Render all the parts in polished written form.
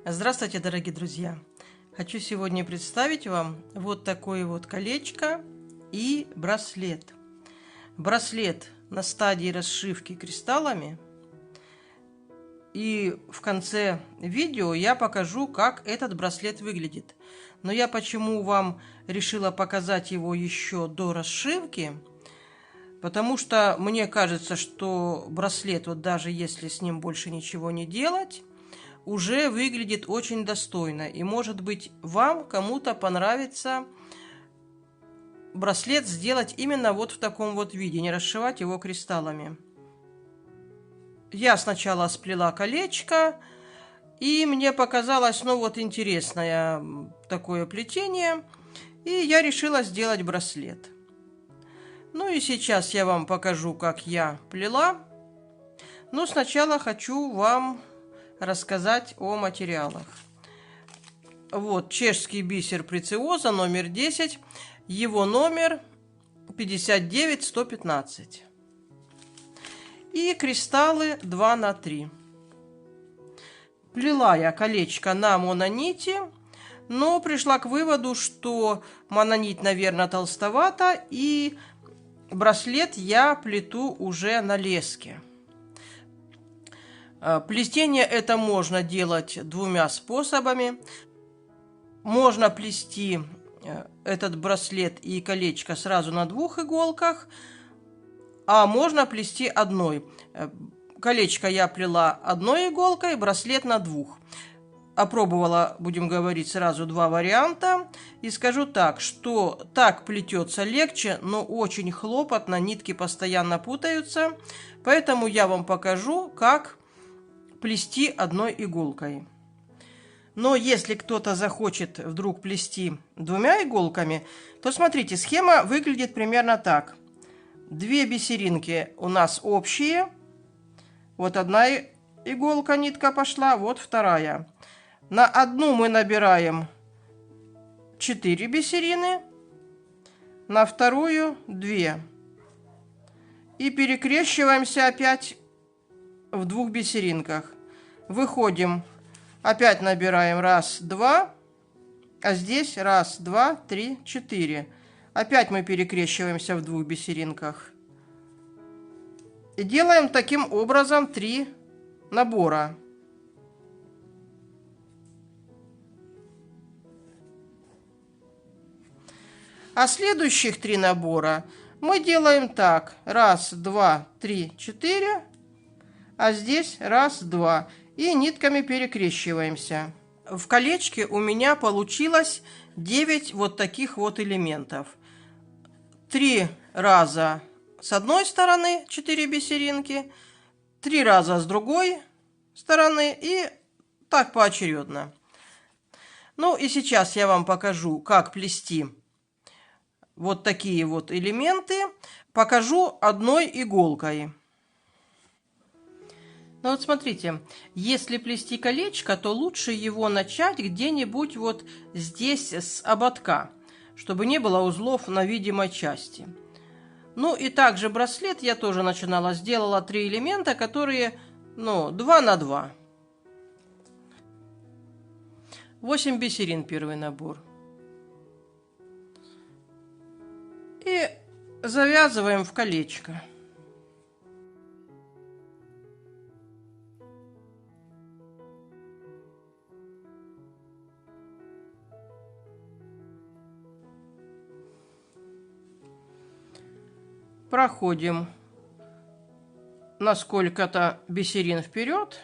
Здравствуйте, дорогие друзья! Хочу сегодня представить вам вот такое вот колечко и браслет. Браслет на стадии расшивки кристаллами. И в конце видео я покажу, как этот браслет выглядит. Но я почему вам решила показать его еще до расшивки? Потому что мне кажется, что браслет, вот даже если с ним больше ничего не делать, уже выглядит очень достойно. И, может быть, вам кому-то понравится браслет сделать именно вот в таком вот виде, не расшивать его кристаллами. Я сначала сплела колечко, и мне показалось, ну вот, интересное такое плетение, и я решила сделать браслет. Ну и сейчас я вам покажу, как я плела. Но сначала хочу вам рассказать о материалах. Вот чешский бисер прециоза номер 10, его номер 59115. И кристаллы 2 на 3. Плела я колечко на мононити, но пришла к выводу, что мононить, наверное, толстовато, и браслет я плету уже на леске. Плетение это можно делать двумя способами. Можно плести этот браслет и колечко сразу на 2 иголках, а можно плести одной. Колечко я плела одной иголкой, браслет на 2. Опробовала, будем говорить, сразу 2 варианта. И скажу так, что так плетется легче, но очень хлопотно, нитки постоянно путаются. Поэтому я вам покажу, как плести одной иголкой. Но если кто-то захочет вдруг плести 2 иголками, то смотрите, схема выглядит примерно так. 2 бисеринки у нас общие. Вот одна иголка, нитка пошла, вот вторая. На одну мы набираем 4 бисерины, на вторую 2. И перекрещиваемся опять в 2 бисеринках. Выходим, опять набираем 1, 2, а здесь 1, 2, 3, 4. Опять мы перекрещиваемся в 2 бисеринках. И делаем таким образом 3 набора. А следующих 3 набора мы делаем так. 1, 2, 3, 4. А здесь 1, 2. И нитками перекрещиваемся. В колечке у меня получилось 9 вот таких вот элементов. 3 раза с одной стороны 4 бисеринки, 3 раза с другой стороны и так поочередно. Ну и сейчас я вам покажу, как плести вот такие вот элементы. Покажу одной иголкой. Ну вот смотрите, если плести колечко, то лучше его начать где-нибудь вот здесь с ободка, чтобы не было узлов на видимой части. Ну и также браслет я тоже начинала, сделала 3 элемента, которые, 2 на 2. 8 бисерин первый набор. И завязываем в колечко. Проходим на сколько-то бисерин вперед,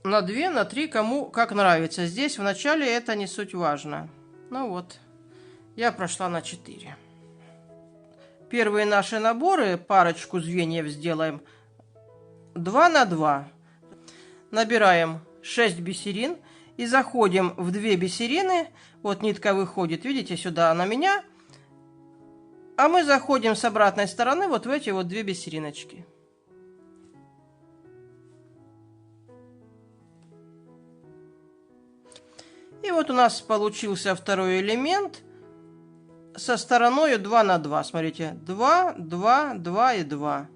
на 2, на 3, кому как нравится. Здесь в начале это не суть важно. Ну вот, я прошла на 4. Первые наши наборы, парочку звеньев сделаем 2 на 2. Набираем 6 бисерин и заходим в 2 бисерины. Вот нитка выходит, видите, сюда на меня. А мы заходим с обратной стороны вот в эти вот 2 бисериночки. И вот у нас получился второй элемент со стороной 2 на 2. Смотрите, 2, 2, 2 и 2.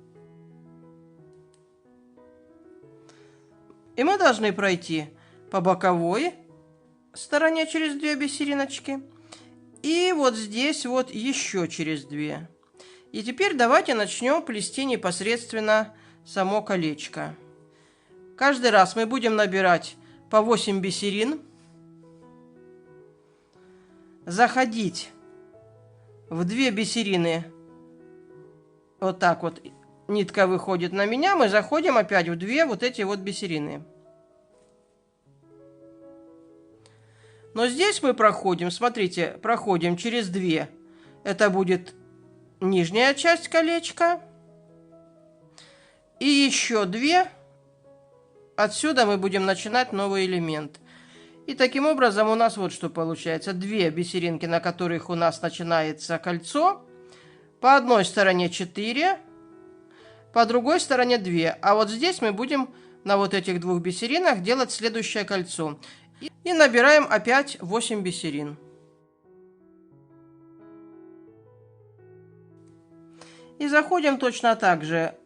И мы должны пройти по боковой стороне через 2 бисериночки. И вот здесь вот еще через 2. И теперь давайте начнем плести непосредственно само колечко. Каждый раз мы будем набирать по 8 бисерин, заходить в 2 бисерины, вот так вот нитка выходит на меня, мы заходим опять в 2 вот эти вот бисерины. Но здесь мы проходим, смотрите, проходим через 2. Это будет нижняя часть колечка. И еще 2. Отсюда мы будем начинать новый элемент. И таким образом у нас вот что получается. 2 бисеринки, на которых у нас начинается кольцо. По одной стороне 4, по другой стороне 2. А вот здесь мы будем на вот этих 2 бисеринах делать следующее кольцо. И набираем опять 8 бисерин. И заходим точно так же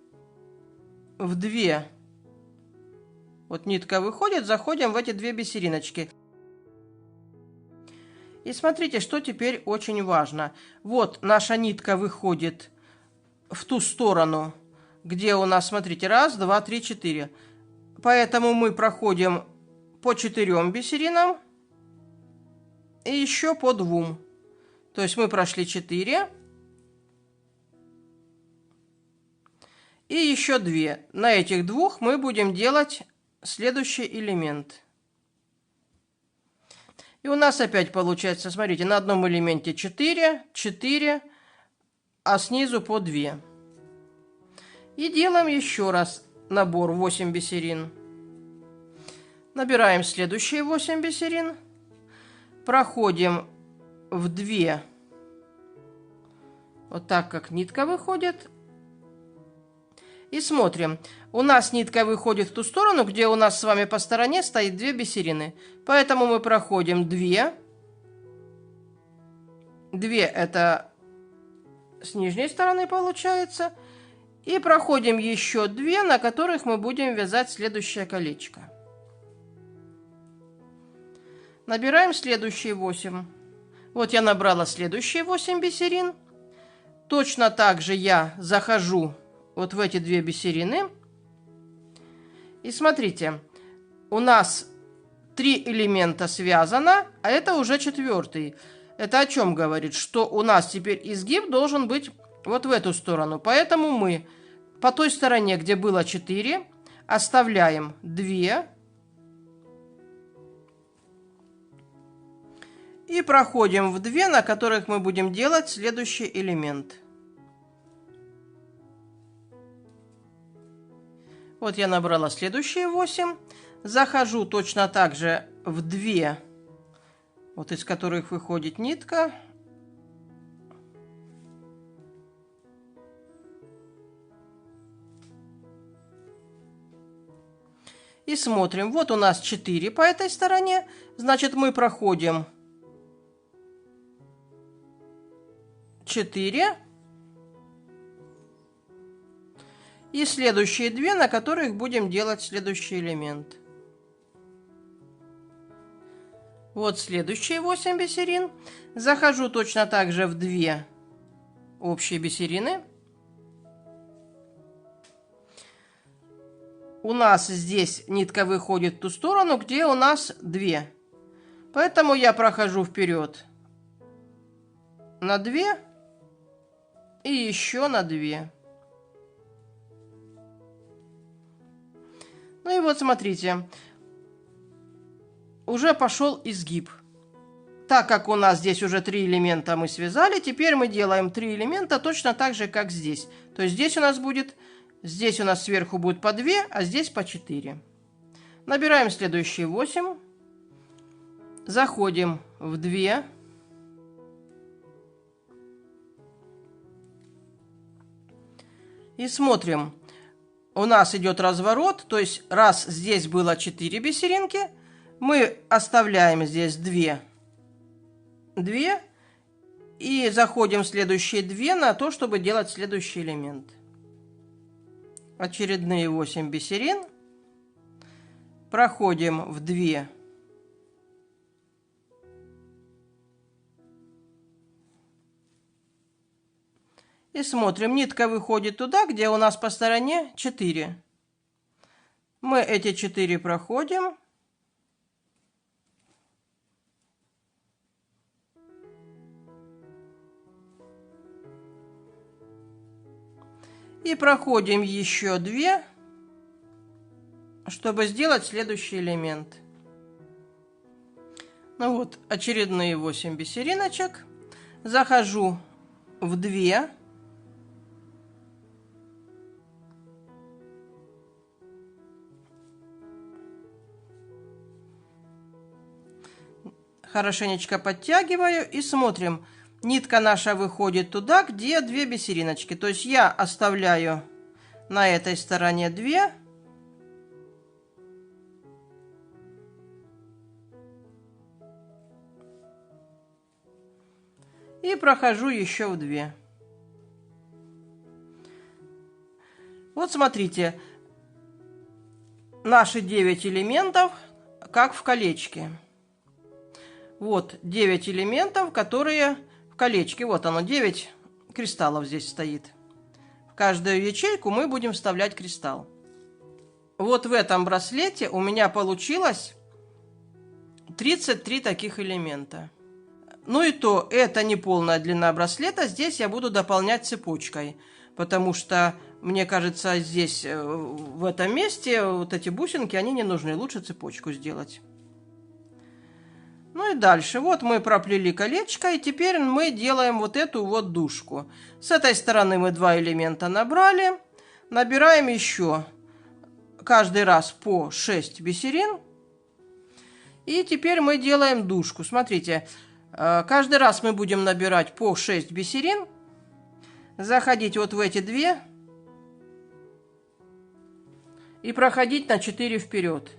в 2. Вот нитка выходит, заходим в эти 2 бисериночки. И смотрите, что теперь очень важно. Вот наша нитка выходит в ту сторону, где у нас, смотрите, 1, 2, 3, 4. Поэтому мы проходим по 4 бисеринам и еще по 2. То есть мы прошли 4 и еще 2. На этих 2 мы будем делать следующий элемент. И у нас опять получается, смотрите, на одном элементе 4, 4, а снизу по 2. И делаем еще раз набор 8 бисерин. Набираем следующие 8 бисерин. Проходим в 2. Вот так, как нитка выходит. И смотрим. У нас нитка выходит в ту сторону, где у нас с вами по стороне стоит 2 бисерины. Поэтому мы проходим 2. 2 это с нижней стороны получается. И проходим еще 2, на которых мы будем вязать следующее колечко. Набираем следующие 8. Вот я набрала следующие 8 бисерин. Точно так же я захожу вот в эти 2 бисерины. И смотрите, у нас 3 элемента связано, а это уже 4. Это о чем говорит? Что у нас теперь изгиб должен быть вот в эту сторону. Поэтому мы по той стороне, где было 4, оставляем 2. И проходим в 2, на которых мы будем делать следующий элемент. Вот я набрала следующие 8. Захожу точно так же в 2, вот из которых выходит нитка. И смотрим. Вот у нас 4 по этой стороне. Значит, мы проходим 4. И следующие 2, на которых будем делать следующий элемент. Вот следующие 8 бисерин. Захожу точно так же в 2 общие бисерины. У нас здесь нитка выходит в ту сторону, где у нас 2. Поэтому я прохожу вперед на 2 и еще на 2. Ну и вот смотрите, уже пошел изгиб. Так как у нас здесь уже 3 элемента мы связали, теперь мы делаем 3 элемента точно так же, как здесь. То есть здесь у нас будет, здесь у нас сверху будет по 2, а здесь по 4. Набираем следующие 8. Заходим в 2. И смотрим. У нас идет разворот, то есть раз здесь было 4 бисеринки, мы оставляем здесь 2 и заходим в следующие 2 на то, чтобы делать следующий элемент. Очередные 8 бисерин. Проходим в 2 И смотрим, нитка выходит туда, где у нас по стороне 4. Мы эти 4 проходим. И проходим еще 2, чтобы сделать следующий элемент. Ну вот, очередные 8 бисериночек. Захожу в 2. Хорошенечко подтягиваю и смотрим. Нитка наша выходит туда, где 2 бисериночки. То есть я оставляю на этой стороне 2. И прохожу еще в 2. Вот смотрите, наши 9 элементов, как в колечке. Вот 9 элементов, которые в колечке. Вот оно, 9 кристаллов здесь стоит. В каждую ячейку мы будем вставлять кристалл. Вот в этом браслете у меня получилось 33 таких элемента. Ну и то, это не полная длина браслета. Здесь я буду дополнять цепочкой. Потому что, мне кажется, здесь, в этом месте, вот эти бусинки, они не нужны. Лучше цепочку сделать. Ну и дальше. Вот мы проплели колечко. И теперь мы делаем вот эту вот дужку. С этой стороны мы 2 элемента набрали. Набираем еще каждый раз по 6 бисерин. И теперь мы делаем дужку. Смотрите. Каждый раз мы будем набирать по 6 бисерин, заходить вот в эти 2 и проходить на 4 вперед.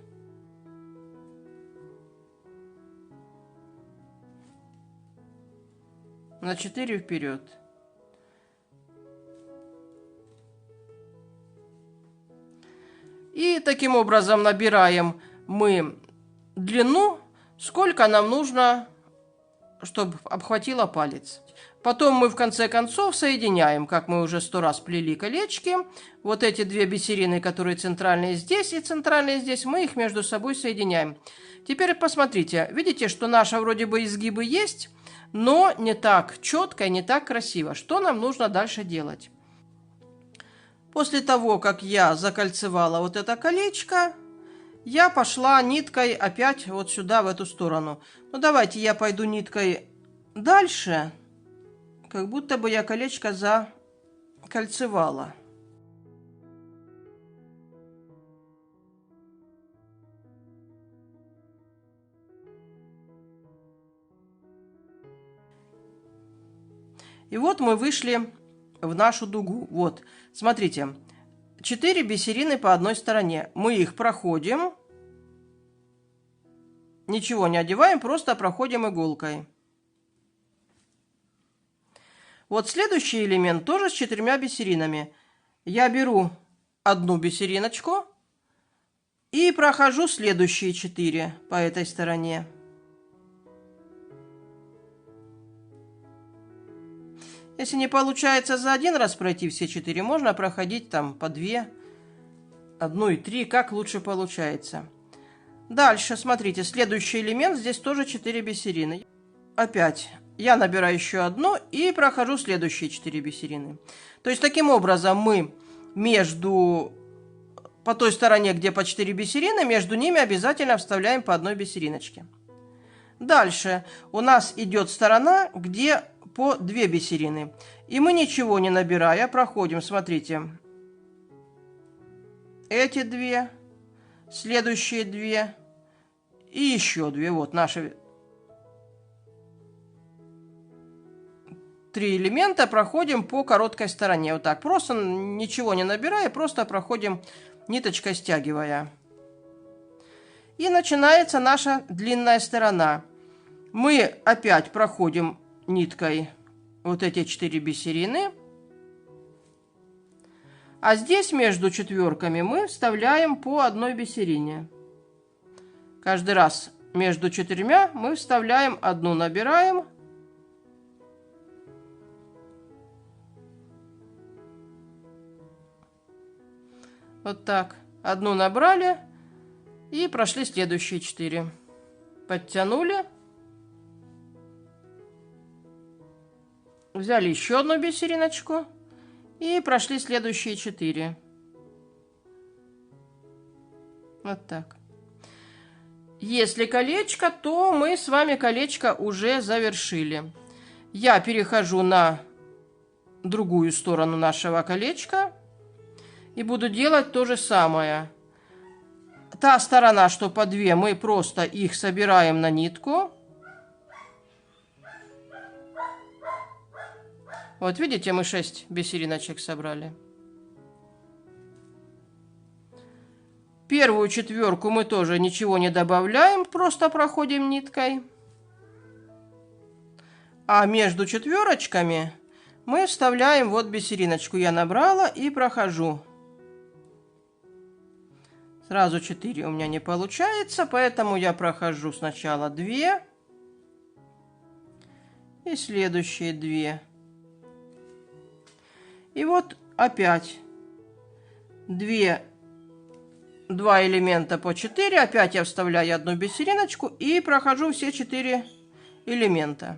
На 4 вперед. И таким образом набираем мы длину, сколько нам нужно, чтобы обхватило палец. Потом мы в конце концов соединяем, как мы уже 100 раз плели колечки. Вот эти 2 бисерины, которые центральные здесь и центральные здесь, мы их между собой соединяем. Теперь посмотрите, видите, что наши вроде бы изгибы есть, но не так четко и не так красиво. Что нам нужно дальше делать? После того, как я закольцевала вот это колечко, я пошла ниткой опять вот сюда, в эту сторону. Ну, давайте я пойду ниткой дальше, как будто бы я колечко закольцевала. И вот мы вышли в нашу дугу. Вот, смотрите, 4 бисерины по одной стороне. Мы их проходим. Ничего не одеваем, просто проходим иголкой. Вот следующий элемент тоже с 4 бисеринами. Я беру одну бисериночку и прохожу следующие 4 по этой стороне. Если не получается за один раз пройти все 4, можно проходить там по 2, 1 и 3, как лучше получается. Дальше, смотрите, следующий элемент, здесь тоже 4 бисерины. Опять я набираю еще одну и прохожу следующие 4 бисерины. То есть, таким образом, мы по той стороне, где по 4 бисерины, между ними обязательно вставляем по одной бисериночке. Дальше у нас идет сторона, где по 2 бисерины. И мы ничего не набирая, проходим, смотрите, эти 2, следующие 2 и еще 2. Вот наши 3 элемента проходим по короткой стороне. Вот так, просто ничего не набирая, просто проходим ниточкой, стягивая. И начинается наша длинная сторона. Мы опять проходим ниткой вот эти 4 бисерины. А здесь между четверками мы вставляем по одной бисерине. Каждый раз между 4 мы вставляем одну, набираем. Вот так. Одну набрали и прошли следующие 4. Подтянули. Взяли еще одну бисериночку и прошли следующие 4. Вот так. Если колечко, то мы с вами колечко уже завершили. Я перехожу на другую сторону нашего колечка и буду делать то же самое. Та сторона, что по 2, мы просто их собираем на нитку. Вот видите, мы 6 бисериночек собрали. Первую 4 мы тоже ничего не добавляем, просто проходим ниткой. А между 4 мы вставляем вот бисериночку. Я набрала и прохожу. Сразу 4 у меня не получается, поэтому я прохожу сначала 2 и следующие 2. И вот опять 2 элемента по 4. Опять я вставляю одну бисериночку и прохожу все 4 элемента.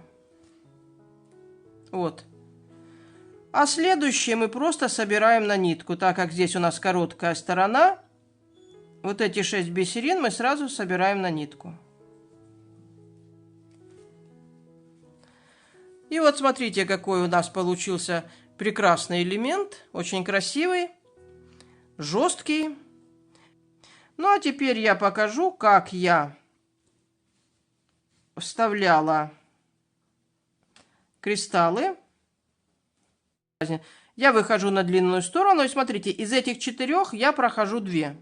Вот. А следующие мы просто собираем на нитку, так как здесь у нас короткая сторона. Вот эти 6 бисерин мы сразу собираем на нитку. И вот смотрите, какой у нас получился прекрасный элемент. Очень красивый, жесткий. Ну а теперь я покажу, как я вставляла кристаллы. Я выхожу на длинную сторону, и смотрите, из этих 4 я прохожу 2.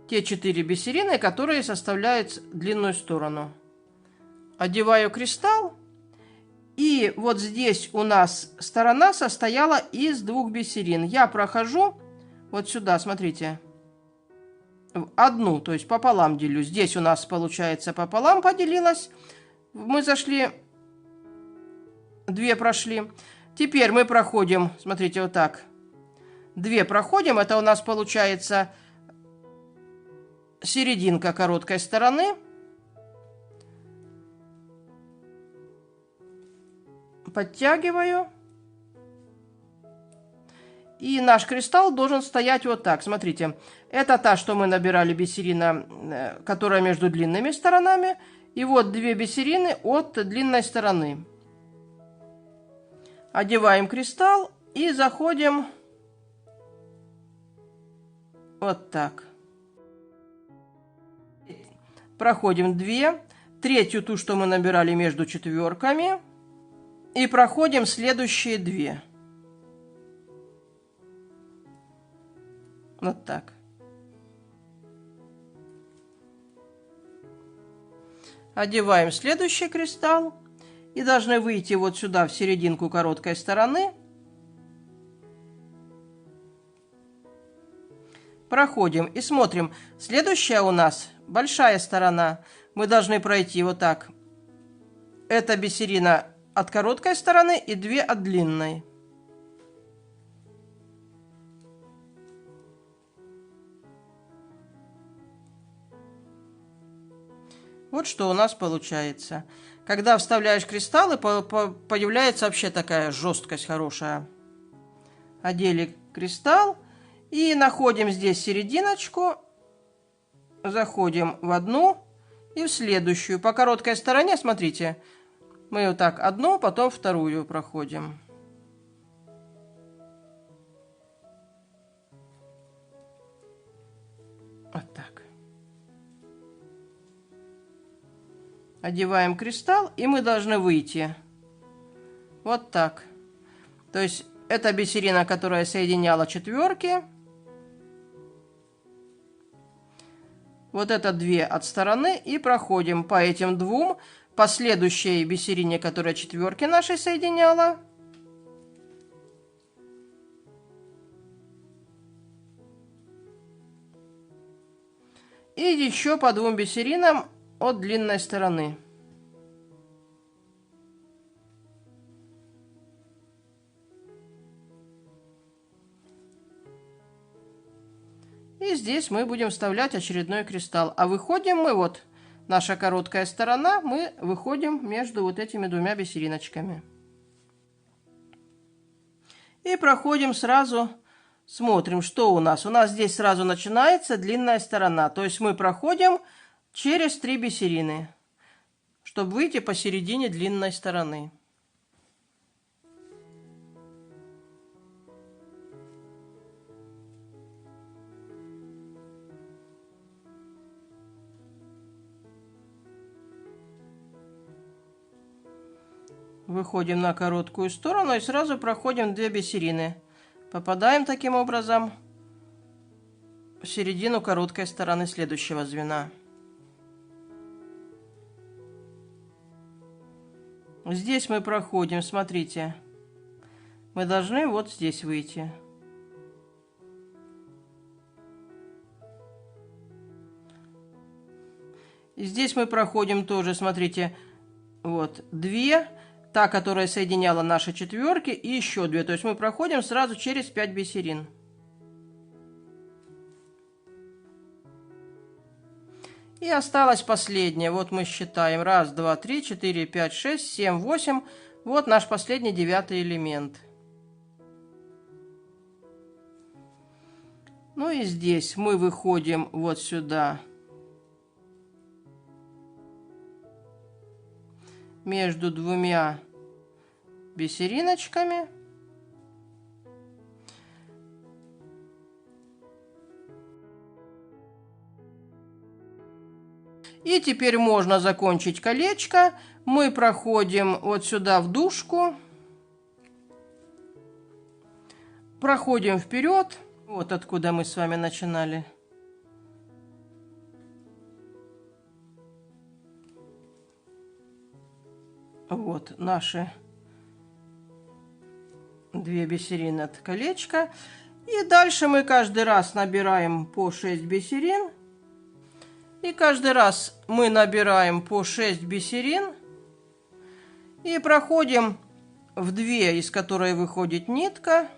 Те 4 бисерины, которые составляют длинную сторону. Одеваю кристалл, и вот здесь у нас сторона состояла из 2 бисерин. Я прохожу вот сюда, смотрите, в одну, то есть пополам делю. Здесь у нас получается пополам поделилось. Мы зашли, 2 прошли. Теперь мы проходим, смотрите, вот так. 2 проходим, это у нас получается серединка короткой стороны. Подтягиваю. И наш кристалл должен стоять вот так. Смотрите, это та, что мы набирали бисерина, которая между длинными сторонами. И вот 2 бисерины от длинной стороны. Одеваем кристалл и заходим вот так. Проходим 2. Третью, ту, что мы набирали между 4. И проходим следующие 2. Вот так. Одеваем следующий кристалл. И должны выйти вот сюда, в серединку короткой стороны. Проходим и смотрим. Следующая у нас большая сторона. Мы должны пройти вот так. Это бисерина от короткой стороны и 2 от длинной. Вот что у нас получается. Когда вставляешь кристаллы, появляется вообще такая жесткость хорошая. Одели кристалл и находим здесь серединочку. Заходим в одну и в следующую. По короткой стороне, смотрите, мы вот так одну, потом вторую проходим. Вот так. Одеваем кристалл, и мы должны выйти. Вот так. То есть это бисерина, которая соединяла 4. Вот это 2 от стороны. И проходим по этим 2. По следующей бисерине, которая 4 нашей соединяла. И еще по 2 бисеринам от длинной стороны. здесь мы будем вставлять очередной кристалл. А выходим мы, вот наша короткая сторона, мы выходим между вот этими двумя бисериночками. И проходим сразу, смотрим, что у нас. У нас здесь сразу начинается длинная сторона. То есть мы проходим через 3 бисерины, чтобы выйти посередине длинной стороны. Выходим на короткую сторону и сразу проходим 2 бисерины. Попадаем таким образом в середину короткой стороны следующего звена. Здесь мы проходим, смотрите, мы должны вот здесь выйти. И здесь мы проходим тоже, смотрите, вот 2. Та, которая соединяла наши четверки, и еще 2. То есть мы проходим сразу через 5 бисерин. И осталось последнее. Вот мы считаем. 1, 2, 3, 4, 5, 6, 7, 8. Вот наш последний 9-й элемент. Ну и здесь мы выходим вот сюда. Между 2 бисериночками. И теперь можно закончить колечко. Мы проходим вот сюда в дужку. Проходим вперед. Вот откуда мы с вами начинали. Вот наши 2 бисерины от колечка. И дальше мы каждый раз набираем по 6 бисерин. И каждый раз мы набираем по 6 бисерин. И проходим в 2, из которой выходит нитка.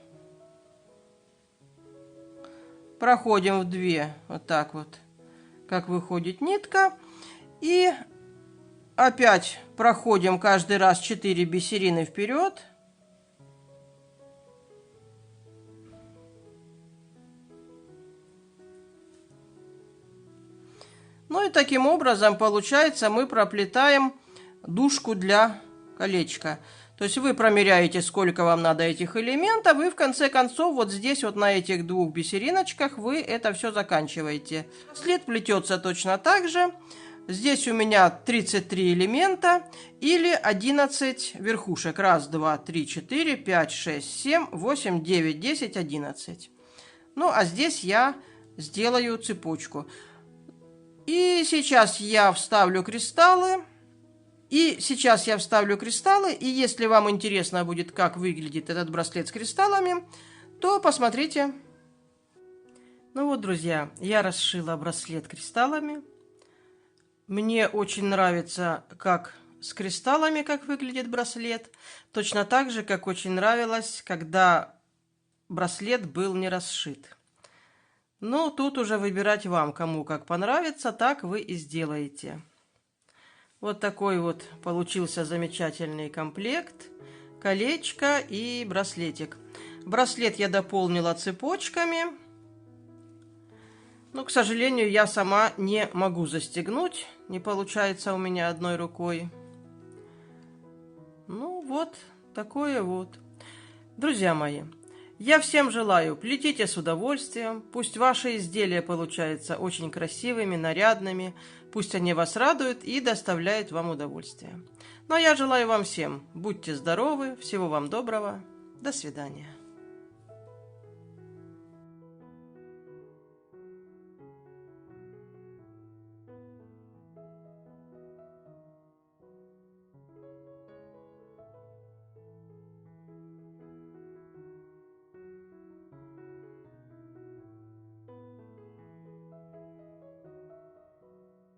Проходим в 2, вот так вот, как выходит нитка. И опять проходим каждый раз 4 бисерины вперед. Ну и таким образом, получается, мы проплетаем дужку для колечка. То есть вы промеряете, сколько вам надо этих элементов, и в конце концов вот здесь вот на этих 2 бисериночках вы это все заканчиваете. След плетется точно так же. Здесь у меня 33 элемента или 11 верхушек. 1, 2, 3, 4, 5, 6, 7, 8, 9, 10, 11. Ну, а здесь я сделаю цепочку. И сейчас я вставлю кристаллы. И если вам интересно будет, как выглядит этот браслет с кристаллами, то посмотрите. Ну вот, друзья, я расшила браслет кристаллами. Мне очень нравится, как с кристаллами, как выглядит браслет. Точно так же, как очень нравилось, когда браслет был не расшит. Ну, тут уже выбирать вам, кому как понравится, так вы и сделаете. Вот такой вот получился замечательный комплект. Колечко и браслетик. Браслет я дополнила цепочками. Но, к сожалению, я сама не могу застегнуть. Не получается у меня одной рукой. Ну, вот такое вот. Друзья мои, я всем желаю, плетите с удовольствием. Пусть ваши изделия получаются очень красивыми, нарядными. Пусть они вас радуют и доставляют вам удовольствие. Ну, а я желаю вам всем, будьте здоровы, всего вам доброго. До свидания.